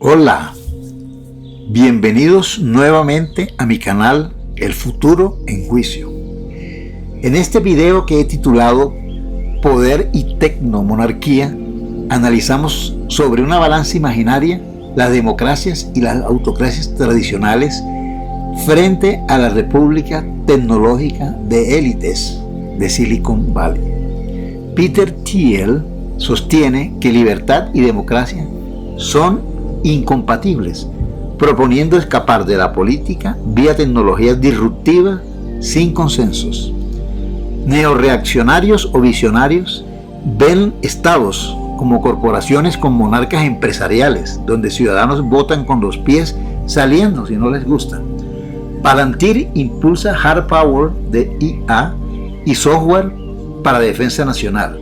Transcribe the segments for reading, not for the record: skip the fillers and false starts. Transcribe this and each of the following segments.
Hola, bienvenidos nuevamente a mi canal El Futuro en Juicio. En este video que he titulado Poder y Tecnomonarquía, analizamos sobre una balanza imaginaria las democracias y las autocracias tradicionales frente a la república tecnológica de élites de Silicon Valley. Peter Thiel sostiene que libertad y democracia son incompatibles, proponiendo escapar de la política vía tecnologías disruptivas sin consensos. Neoreaccionarios o visionarios ven estados como corporaciones con monarcas empresariales, donde ciudadanos votan con los pies saliendo si no les gusta. Palantir impulsa hard power de IA y software para defensa nacional.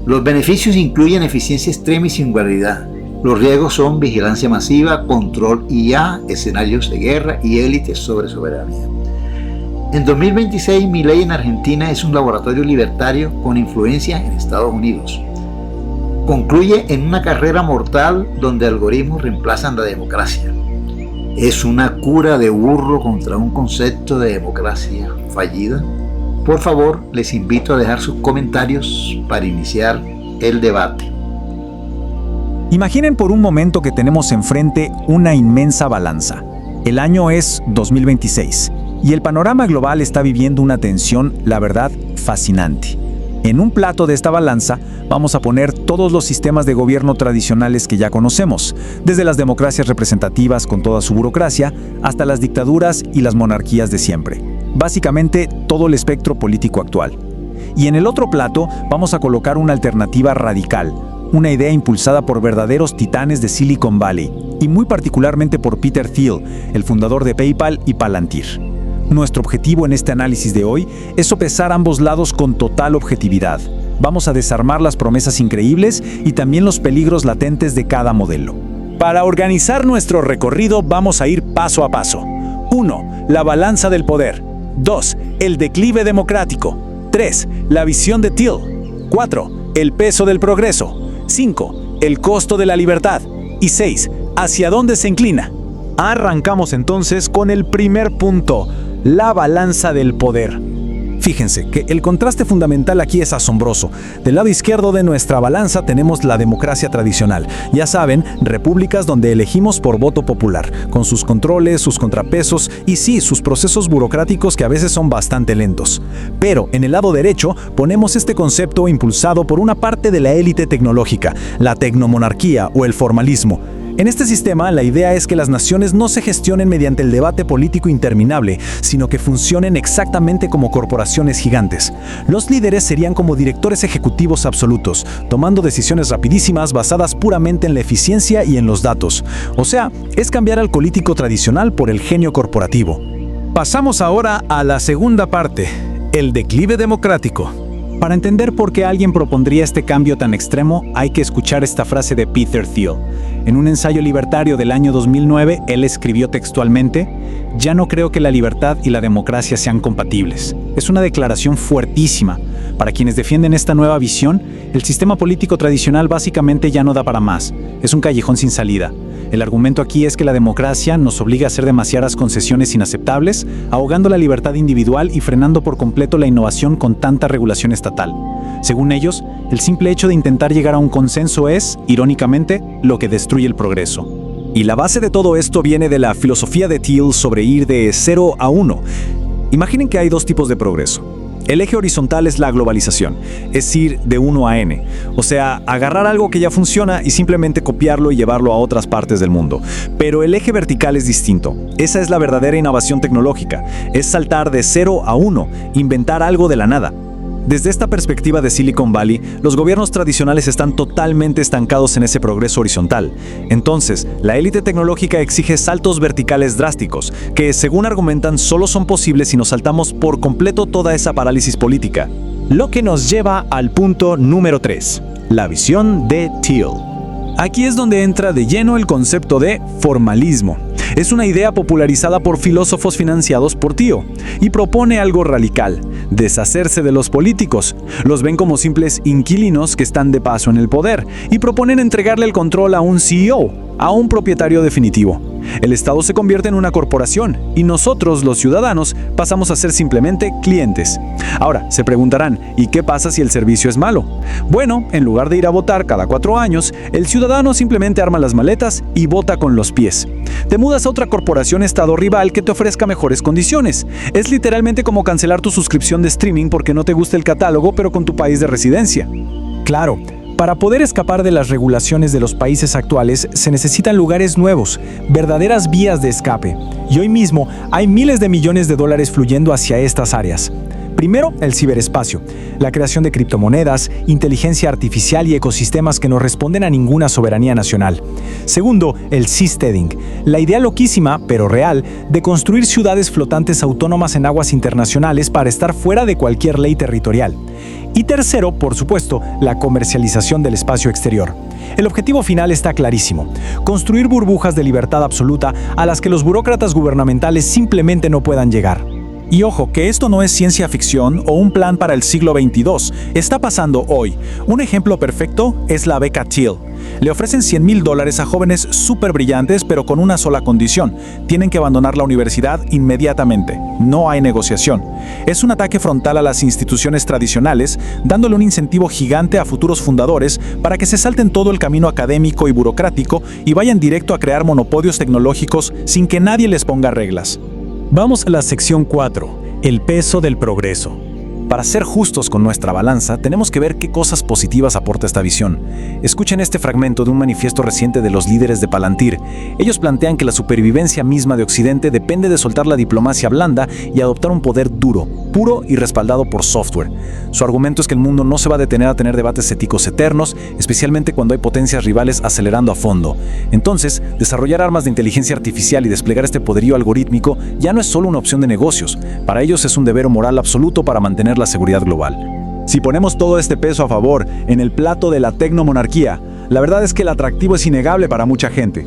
Los beneficios incluyen eficiencia extrema y singularidad. Los riesgos son vigilancia masiva, control IA, escenarios de guerra y élites sobre soberanía. En 2026, Milei en Argentina es un laboratorio libertario con influencia en Estados Unidos. Concluye en una carrera mortal donde algoritmos reemplazan la democracia. ¿Es una cura de burro contra un concepto de democracia fallida? Por favor, les invito a dejar sus comentarios para iniciar el debate. Imaginen por un momento que tenemos enfrente una inmensa balanza. El año es 2026 y el panorama global está viviendo una tensión, la verdad, fascinante. En un plato de esta balanza vamos a poner todos los sistemas de gobierno tradicionales que ya conocemos, desde las democracias representativas con toda su burocracia hasta las dictaduras y las monarquías de siempre. Básicamente todo el espectro político actual. Y en el otro plato vamos a colocar una alternativa radical, una idea impulsada por verdaderos titanes de Silicon Valley, y muy particularmente por Peter Thiel, el fundador de PayPal y Palantir. Nuestro objetivo en este análisis de hoy es sopesar ambos lados con total objetividad. Vamos a desarmar las promesas increíbles y también los peligros latentes de cada modelo. Para organizar nuestro recorrido vamos a ir paso a paso. 1. La balanza del poder. 2. El declive democrático. 3. La visión de Thiel. 4. El peso del progreso. 5. El costo de la libertad. Y 6. ¿Hacia dónde se inclina? Arrancamos entonces con el primer punto, la balanza del poder. Fíjense que el contraste fundamental aquí es asombroso. Del lado izquierdo de nuestra balanza tenemos la democracia tradicional. Ya saben, repúblicas donde elegimos por voto popular, con sus controles, sus contrapesos y sí, sus procesos burocráticos que a veces son bastante lentos. Pero en el lado derecho ponemos este concepto impulsado por una parte de la élite tecnológica, la tecnomonarquía o el formalismo. En este sistema, la idea es que las naciones no se gestionen mediante el debate político interminable, sino que funcionen exactamente como corporaciones gigantes. Los líderes serían como directores ejecutivos absolutos, tomando decisiones rapidísimas basadas puramente en la eficiencia y en los datos. O sea, es cambiar al político tradicional por el genio corporativo. Pasamos ahora a la segunda parte, el declive democrático. Para entender por qué alguien propondría este cambio tan extremo, hay que escuchar esta frase de Peter Thiel. En un ensayo libertario del año 2009, él escribió textualmente: «Ya no creo que la libertad y la democracia sean compatibles». Es una declaración fuertísima. Para quienes defienden esta nueva visión, el sistema político tradicional básicamente ya no da para más. Es un callejón sin salida. El argumento aquí es que la democracia nos obliga a hacer demasiadas concesiones inaceptables, ahogando la libertad individual y frenando por completo la innovación con tanta regulación estatal. Según ellos, el simple hecho de intentar llegar a un consenso es, irónicamente, lo que destruye el progreso. Y la base de todo esto viene de la filosofía de Thiel sobre ir de 0 a 1. Imaginen que hay dos tipos de progreso. El eje horizontal es la globalización, es ir de 1 a n, o sea, agarrar algo que ya funciona y simplemente copiarlo y llevarlo a otras partes del mundo. Pero el eje vertical es distinto. Esa es la verdadera innovación tecnológica, es saltar de 0 a 1, inventar algo de la nada. Desde esta perspectiva de Silicon Valley, los gobiernos tradicionales están totalmente estancados en ese progreso horizontal. Entonces, la élite tecnológica exige saltos verticales drásticos, que, según argumentan, solo son posibles si nos saltamos por completo toda esa parálisis política. Lo que nos lleva al punto número 3, la visión de Thiel. Aquí es donde entra de lleno el concepto de formalismo. Es una idea popularizada por filósofos financiados por Thiel y propone algo radical: deshacerse de los políticos. Los ven como simples inquilinos que están de paso en el poder y proponen entregarle el control a un CEO, a un propietario definitivo. El Estado se convierte en una corporación y nosotros, los ciudadanos, pasamos a ser simplemente clientes. Ahora, se preguntarán, ¿y qué pasa si el servicio es malo? Bueno, en lugar de ir a votar cada 4 años, el ciudadano simplemente arma las maletas y vota con los pies. Te mudas a otra corporación estado rival que te ofrezca mejores condiciones. Es literalmente como cancelar tu suscripción de streaming porque no te gusta el catálogo, pero con tu país de residencia. Claro. Para poder escapar de las regulaciones de los países actuales, se necesitan lugares nuevos, verdaderas vías de escape. Y hoy mismo hay miles de millones de dólares fluyendo hacia estas áreas. Primero, el ciberespacio, la creación de criptomonedas, inteligencia artificial y ecosistemas que no responden a ninguna soberanía nacional. Segundo, el seasteading, la idea loquísima, pero real, de construir ciudades flotantes autónomas en aguas internacionales para estar fuera de cualquier ley territorial. Y tercero, por supuesto, la comercialización del espacio exterior. El objetivo final está clarísimo: construir burbujas de libertad absoluta a las que los burócratas gubernamentales simplemente no puedan llegar. Y ojo, que esto no es ciencia ficción o un plan para el siglo XXII, está pasando hoy. Un ejemplo perfecto es la beca Thiel. Le ofrecen $100,000 a jóvenes súper brillantes, pero con una sola condición: tienen que abandonar la universidad inmediatamente. No hay negociación. Es un ataque frontal a las instituciones tradicionales, dándole un incentivo gigante a futuros fundadores para que se salten todo el camino académico y burocrático y vayan directo a crear monopolios tecnológicos sin que nadie les ponga reglas. Vamos a la sección 4, el peso del progreso. Para ser justos con nuestra balanza, tenemos que ver qué cosas positivas aporta esta visión. Escuchen este fragmento de un manifiesto reciente de los líderes de Palantir. Ellos plantean que la supervivencia misma de Occidente depende de soltar la diplomacia blanda y adoptar un poder duro, puro y respaldado por software. Su argumento es que el mundo no se va a detener a tener debates éticos eternos, especialmente cuando hay potencias rivales acelerando a fondo. Entonces, desarrollar armas de inteligencia artificial y desplegar este poderío algorítmico ya no es solo una opción de negocios. Para ellos es un deber moral absoluto para mantener la seguridad global. Si ponemos todo este peso a favor en el plato de la tecnomonarquía, la verdad es que el atractivo es innegable para mucha gente.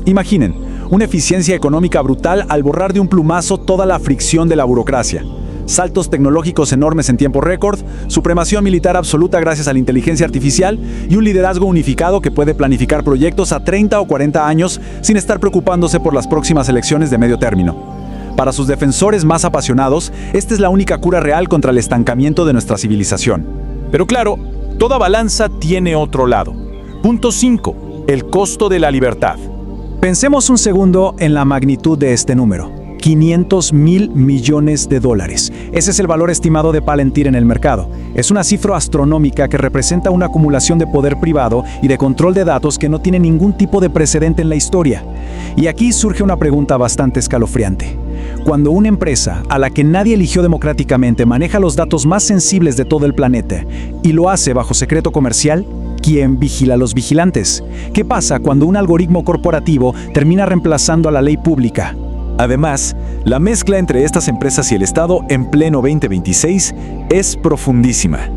Imaginen, una eficiencia económica brutal al borrar de un plumazo toda la fricción de la burocracia. Saltos tecnológicos enormes en tiempo récord, supremacía militar absoluta gracias a la inteligencia artificial y un liderazgo unificado que puede planificar proyectos a 30 o 40 años sin estar preocupándose por las próximas elecciones de medio término. Para sus defensores más apasionados, esta es la única cura real contra el estancamiento de nuestra civilización. Pero claro, toda balanza tiene otro lado. Punto 5. El costo de la libertad. Pensemos un segundo en la magnitud de este número. $500,000 millones. Ese es el valor estimado de Palantir en el mercado. Es una cifra astronómica que representa una acumulación de poder privado y de control de datos que no tiene ningún tipo de precedente en la historia. Y aquí surge una pregunta bastante escalofriante. Cuando una empresa a la que nadie eligió democráticamente maneja los datos más sensibles de todo el planeta y lo hace bajo secreto comercial, ¿quién vigila a los vigilantes? ¿Qué pasa cuando un algoritmo corporativo termina reemplazando a la ley pública? Además, la mezcla entre estas empresas y el Estado en pleno 2026 es profundísima.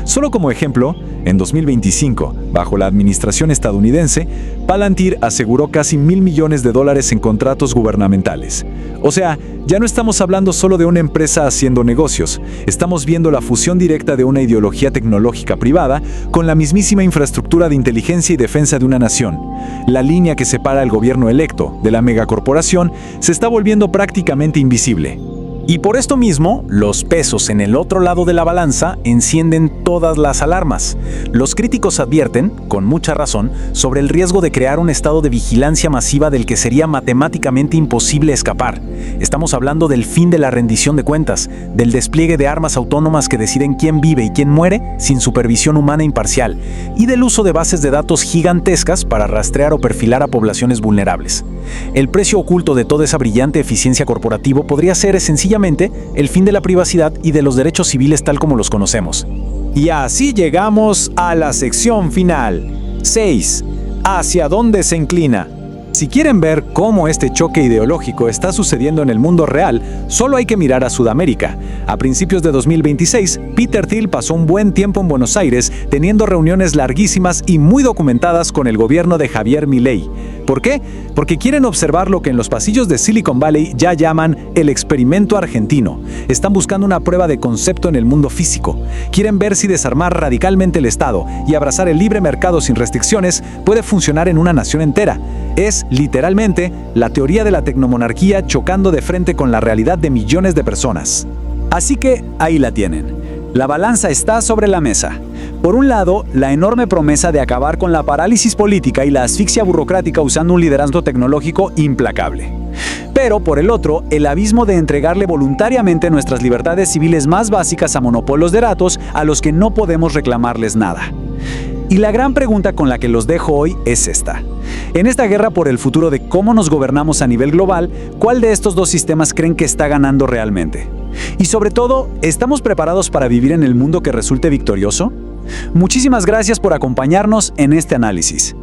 Solo como ejemplo, en 2025, bajo la administración estadounidense, Palantir aseguró casi $1,000 millones en contratos gubernamentales. O sea, ya no estamos hablando solo de una empresa haciendo negocios, estamos viendo la fusión directa de una ideología tecnológica privada con la mismísima infraestructura de inteligencia y defensa de una nación. La línea que separa al gobierno electo de la megacorporación se está volviendo prácticamente invisible. Y por esto mismo, los pesos en el otro lado de la balanza encienden todas las alarmas. Los críticos advierten, con mucha razón, sobre el riesgo de crear un estado de vigilancia masiva del que sería matemáticamente imposible escapar. Estamos hablando del fin de la rendición de cuentas, del despliegue de armas autónomas que deciden quién vive y quién muere sin supervisión humana imparcial, y del uso de bases de datos gigantescas para rastrear o perfilar a poblaciones vulnerables. El precio oculto de toda esa brillante eficiencia corporativa podría ser sencillamente el fin de la privacidad y de los derechos civiles tal como los conocemos. Y así llegamos a la sección final. 6. ¿Hacia dónde se inclina? Si quieren ver cómo este choque ideológico está sucediendo en el mundo real, solo hay que mirar a Sudamérica. A principios de 2026, Peter Thiel pasó un buen tiempo en Buenos Aires teniendo reuniones larguísimas y muy documentadas con el gobierno de Javier Milei. ¿Por qué? Porque quieren observar lo que en los pasillos de Silicon Valley ya llaman el experimento argentino. Están buscando una prueba de concepto en el mundo físico. Quieren ver si desarmar radicalmente el Estado y abrazar el libre mercado sin restricciones puede funcionar en una nación entera. Es, literalmente, la teoría de la tecnomonarquía chocando de frente con la realidad de millones de personas. Así que ahí la tienen. La balanza está sobre la mesa. Por un lado, la enorme promesa de acabar con la parálisis política y la asfixia burocrática usando un liderazgo tecnológico implacable. Pero, por el otro, el abismo de entregarle voluntariamente nuestras libertades civiles más básicas a monopolios de datos a los que no podemos reclamarles nada. Y la gran pregunta con la que los dejo hoy es esta. En esta guerra por el futuro de cómo nos gobernamos a nivel global, ¿cuál de estos dos sistemas creen que está ganando realmente? Y sobre todo, ¿estamos preparados para vivir en el mundo que resulte victorioso? Muchísimas gracias por acompañarnos en este análisis.